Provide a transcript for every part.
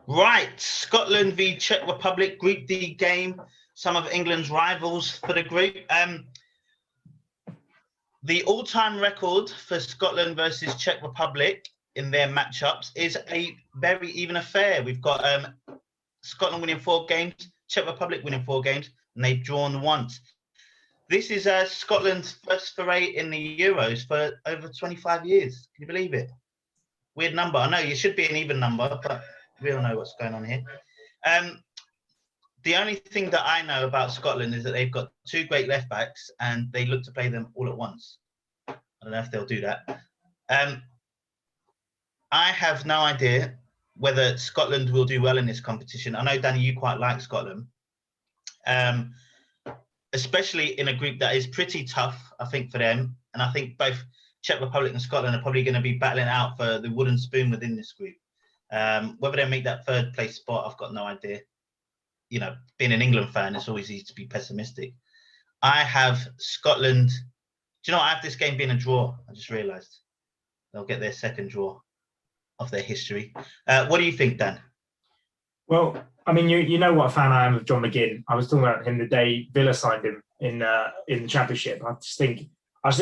Right, Scotland v Czech Republic, Group D game. Some of England's rivals for the group. The all-time record for Scotland versus Czech Republic in their matchups is a very even affair. We've got Scotland winning 4 games, Czech Republic winning 4 games, and they've drawn once. This is Scotland's first foray in the Euros for over 25 years. Can you believe it? Weird number. I know it should be an even number, but we all know what's going on here. The only thing that I know about Scotland is that they've got 2 great left backs and they look to play them all at once. I don't know if they'll do that. I have no idea whether Scotland will do well in this competition. I know, Danny, you quite like Scotland, especially in a group that is pretty tough, I think, for them. And I think both Czech Republic and Scotland are probably going to be battling out for the wooden spoon within this group. Whether they make that 3rd place spot, I've got no idea. You know, being an England fan, it's always easy to be pessimistic. I have Scotland. Do you know, I have this game being a draw. I just realised they'll get their 2nd draw of their history. What do you think, Dan? Well, I mean, you know what a fan I am of John McGinn. I was talking about him the day Villa signed him in the Championship. I just think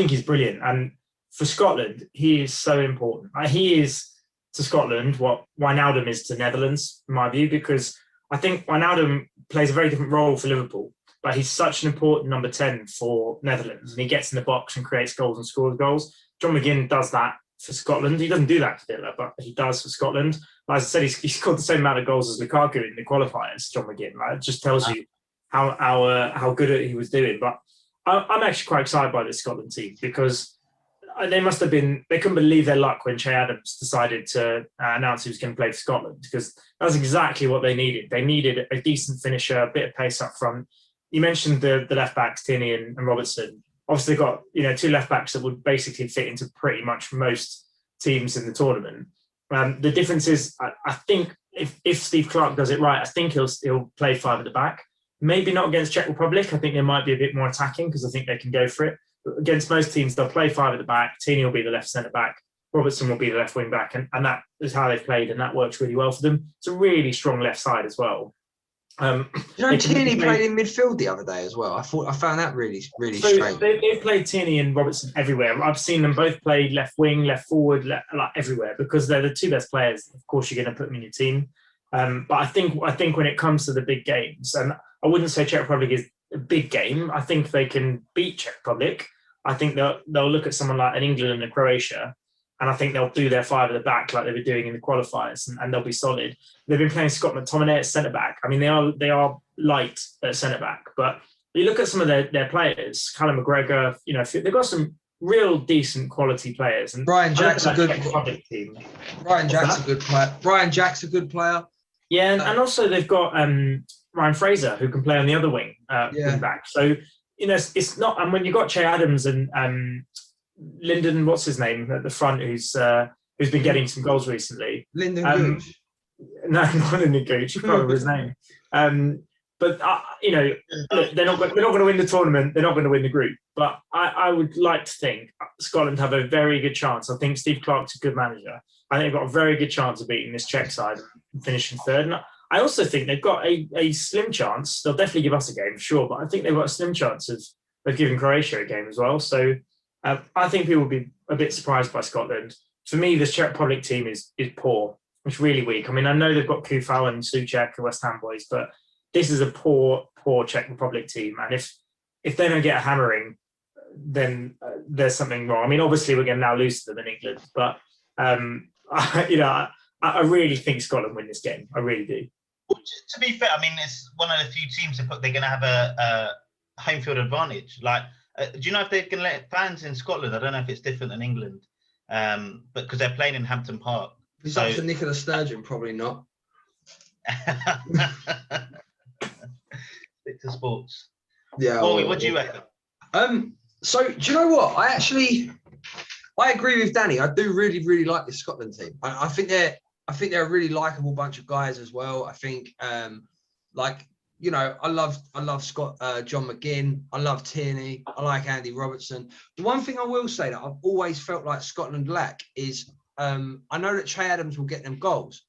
he's brilliant, and for Scotland, he is so important. He is to Scotland what Wijnaldum is to Netherlands, in my view, because I think Wijnaldum plays a very different role for Liverpool, but he's such an important number 10 for Netherlands, and he gets in the box and creates goals and scores goals. John McGinn does that for Scotland. He doesn't do that for Villa, but he does for Scotland. As I said, he scored the same amount of goals as Lukaku in the qualifiers, John McGinn. Right? It just tells you how good he was doing. But I'm actually quite excited by this Scotland team because they couldn't believe their luck when Che Adams decided to announce he was going to play for Scotland, because that was exactly what they needed. They needed a decent finisher, a bit of pace up front. You mentioned the left backs, Tierney and Robertson. Obviously, they've got 2 left backs that would basically fit into pretty much most teams in the tournament. The difference is, I think if Steve Clarke does it right, I think he'll play 5 at the back. Maybe not against Czech Republic. I think they might be a bit more attacking because I think they can go for it. Against most teams, they'll play 5 at the back. Tierney will be the left centre back. Robertson will be the left wing back, and that is how they've played, and that works really well for them. It's a really strong left side as well. Tierney played in midfield the other day as well. I found that really strange. They've played Tierney and Robertson everywhere. I've seen them both play left wing, left forward, like everywhere, because they're the 2 best players. Of course, you're going to put them in your team. But I think when it comes to the big games, and I wouldn't say Czech Republic is a big game. I think they can beat Czech Republic. I think they'll look at someone like an England and a Croatia, and I think they'll do their 5 at the back like they were doing in the qualifiers, and they'll be solid. They've been playing Scott McTominay at centre back. I mean, they are light at centre back, but you look at some of their players, Callum McGregor. They've got some real decent quality players. And Brian Jack's a good team. Brian Jack's a good player. Brian Jack's a good player. Yeah, and also they've got Ryan Fraser, who can play on the other wing back. So it's not. And when you've got Che Adams and Lyndon, what's his name at the front, who's been getting some goals recently. Lyndon Gooch. No, not Lyndon Gooch. You can't remember his name. But they're not going to win the tournament. They're not going to win the group. But I would like to think Scotland have a very good chance. I think Steve Clarke's a good manager. I think they've got a very good chance of beating this Czech side and finishing 3rd. And I also think they've got a slim chance. They'll definitely give us a game, sure, but I think they've got a slim chance of giving Croatia a game as well. So I think people will be a bit surprised by Scotland. For me, this Czech Republic team is poor. It's really weak. I mean, I know they've got Kufal and Souček, the West Ham boys, but this is a poor Czech Republic team. And if they don't get a hammering, then there's something wrong. I mean, obviously, we're going to now lose to them in England, but I really think Scotland win this game. I really do. Well, to be fair, I mean, it's one of the few teams that they're going to have a home field advantage. Like, do you know if they're going to let fans in Scotland? I don't know if it's different than England, but because they're playing in Hampton Park. If it's up to Nicola Sturgeon, probably not. Stick to sports. Yeah. Boy, what do you reckon? So do you know what? I agree with Danny. I do really, really like this Scotland team. I think they're a really likable bunch of guys as well. I think I love John McGinn. I love Tierney. I like Andy Robertson. The one thing I will say that I've always felt like Scotland lack is I know that Che Adams will get them goals,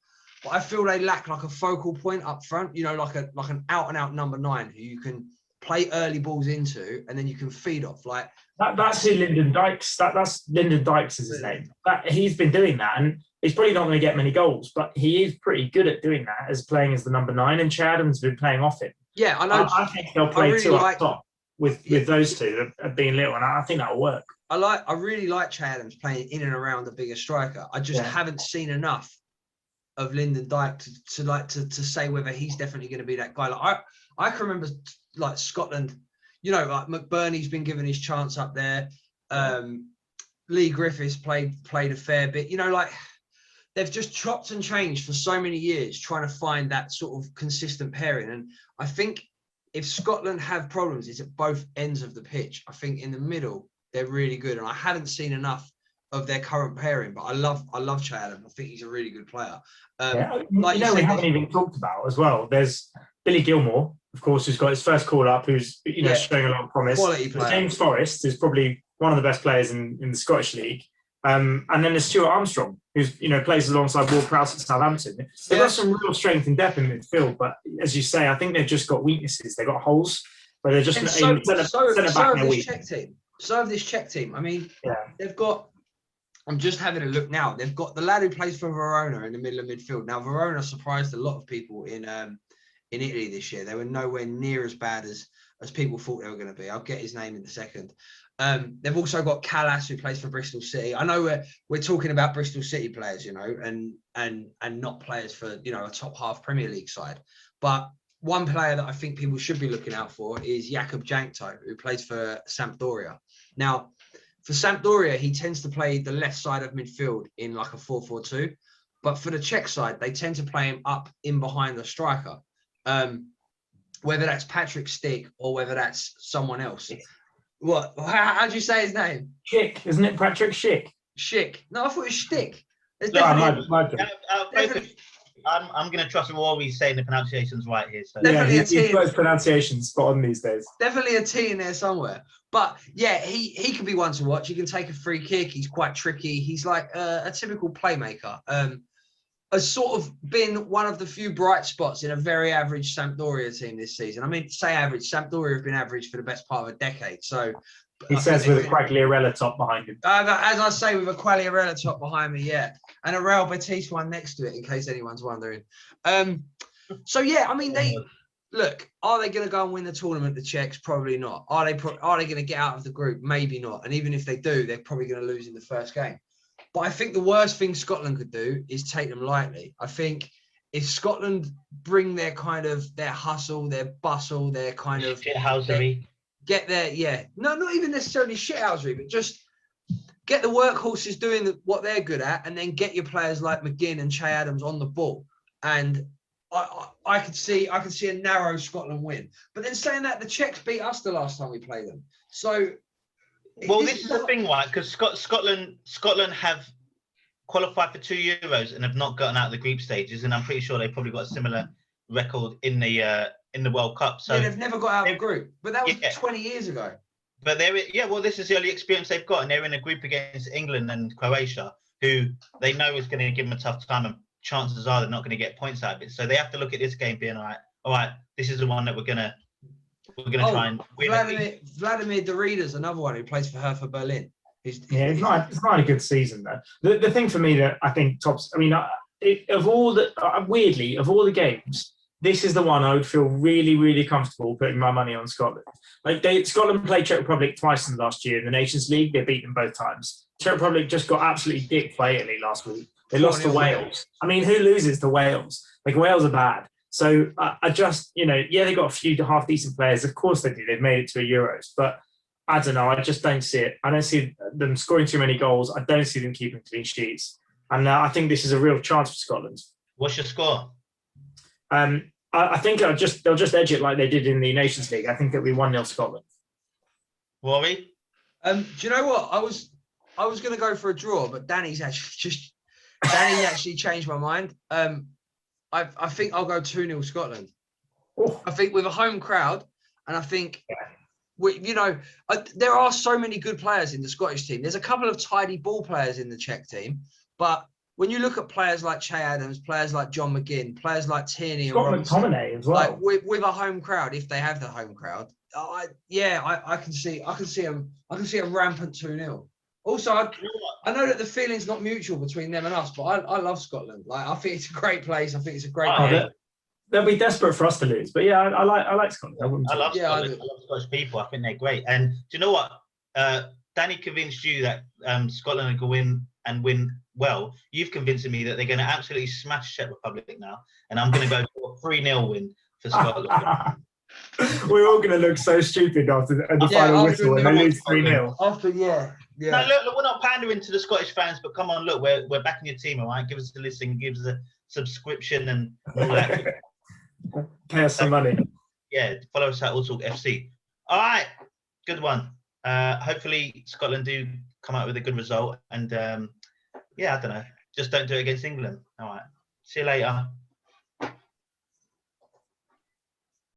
but I feel they lack like a focal point up front. You know, like an out and out number 9 who you can play early balls into, and then you can feed off. Like that's who Lyndon Dykes. That's Lyndon Dykes is his name. He's been doing that, and he's probably not going to get many goals, but he is pretty good at doing that, as playing as the number 9. And Che Adams has been playing off him. Yeah, I know. I think they'll play really 2 up top with those two being little, and I think that'll work. I really like Che Adams playing in and around the bigger striker. I just haven't seen enough of Lyndon Dykes to say whether he's definitely going to be that guy. Like I can remember like Scotland, you know, like McBurney's been given his chance up there. Lee Griffiths played a fair bit. You know, like they've just chopped and changed for so many years trying to find that sort of consistent pairing. And I think if Scotland have problems, it's at both ends of the pitch. I think in the middle they're really good, and I haven't seen enough of their current pairing. But I love Che Adams. I think he's a really good player. Like you know, we haven't even talked about as well. There's Billy Gilmore, of course, who's got his first call up, who's showing a lot of promise. Quality player. James Forrest is probably one of the best players in the Scottish League. And then there's Stuart Armstrong, who's plays alongside Ward Prowse at Southampton. They've got some real strength and depth in midfield, but as you say, I think they've just got weaknesses. They've got holes where they're just centre back in their weak. So have this Czech team. I mean, they've got. I'm just having a look now. They've got the lad who plays for Verona in the middle of midfield. Now, Verona surprised a lot of people in Italy this year. They were nowhere near as bad as people thought they were going to be. I'll get his name in a second. They've also got Callas, who plays for Bristol City. I know we're talking about Bristol City players, you know, and not players for, you know, a top half Premier League side. But one player that I think people should be looking out for is Jakub Jankto, who plays for Sampdoria. Now, for Sampdoria, he tends to play the left side of midfield in like a 4-4-2. But for the Czech side, they tend to play him up in behind the striker. Whether that's Patrick Stick or whether that's someone else. What? How do you say his name? Schick, isn't it? Patrick Schick. Schick. No, I thought it was Stick. I'm going to trust Rory saying the pronunciation's right here. So. He's got his pronunciation spot on these days. Definitely a T in there somewhere. But yeah, he could be one to watch. He can take a free kick. He's quite tricky. He's like a typical playmaker. Has sort of been one of the few bright spots in a very average Sampdoria team this season. I mean, to say average, Sampdoria have been average for the best part of a decade. So he says with a Quagliarella top behind him. As I say, with a Quagliarella top behind me, yeah. And a Real Betis one next to it, in case anyone's wondering. So yeah, I mean, are they going to go and win the tournament, the Czechs? Probably not. Are they going to get out of the group? Maybe not. And even if they do, they're probably going to lose in the first game. But I think the worst thing Scotland could do is take them lightly. I think if Scotland bring their kind of their hustle, their bustle, their kind of shithousery, get their not even necessarily shithousery, but just get the workhorses doing what they're good at, and then get your players like McGinn and Che Adams on the ball. And I could see a narrow Scotland win. But then saying that, the Czechs beat us the last time we played them. So. Well, this is the thing, right? Because Scotland have qualified for 2 Euros and have not gotten out of the group stages, and I'm pretty sure they probably got a similar record in the World Cup. So they've never got out of the group, but that was 20 years ago. But this is the only experience they've got, and they're in a group against England and Croatia, who they know is going to give them a tough time, and chances are they're not going to get points out of it. So they have to look at this game being all right, this is the one that we're going to try and win. Vladimir Darida's another one who plays for Hertha Berlin. It's not a good season though. The thing for me that I think tops. I mean, weirdly, of all the games, this is the one I would feel really, really comfortable putting my money on Scotland. Like Scotland played Czech Republic twice in the last year in the Nations League. They beat them both times. Czech Republic just got absolutely dicked by Italy last week. They lost to Wales. I mean, who loses to Wales? Like, Wales are bad. So I just, they got a few half-decent players. Of course they do. They've made it to a Euros. But I don't know. I just don't see it. I don't see them scoring too many goals. I don't see them keeping clean sheets. And I think this is a real chance for Scotland. What's your score? I think they'll just edge it like they did in the Nations League. I think it'll be 1-0 Scotland. Rory? Do you know what? I was going to go for a draw, but Danny's actually changed my mind. I think I'll go 2-0 Scotland. Oh. I think with a home crowd, and I think there are so many good players in the Scottish team. There's a couple of tidy ball players in the Czech team, but when you look at players like Che Adams, players like John McGinn, players like Tierney and Scott Robinson, McTominay as well. like with a home crowd, if they have the home crowd, I can see a rampant 2-0. Also, I know that the feeling's not mutual between them and us, but I love Scotland. Like, I think it's a great place. I think it's a great game. They'll be desperate for us to lose, but yeah, I like Scotland. I love Scotland. I love Scottish people. I think they're great. And do you know what? Danny convinced you that Scotland are going to win well. You've convinced me that they're going to absolutely smash Czech Republic now, and I'm going to go for a 3-0 win for Scotland. We're all going to look so stupid after the final whistle when they lose 3-0. Yeah. No, look, we're not pandering to the Scottish fans, but come on, look, we're backing your team, all right? Give us a listen, give us a subscription and all that. Pay us some money. Yeah, follow us at All Talk FC. All right, good one. Hopefully Scotland do come out with a good result, and I don't know, just don't do it against England. All right, see you later.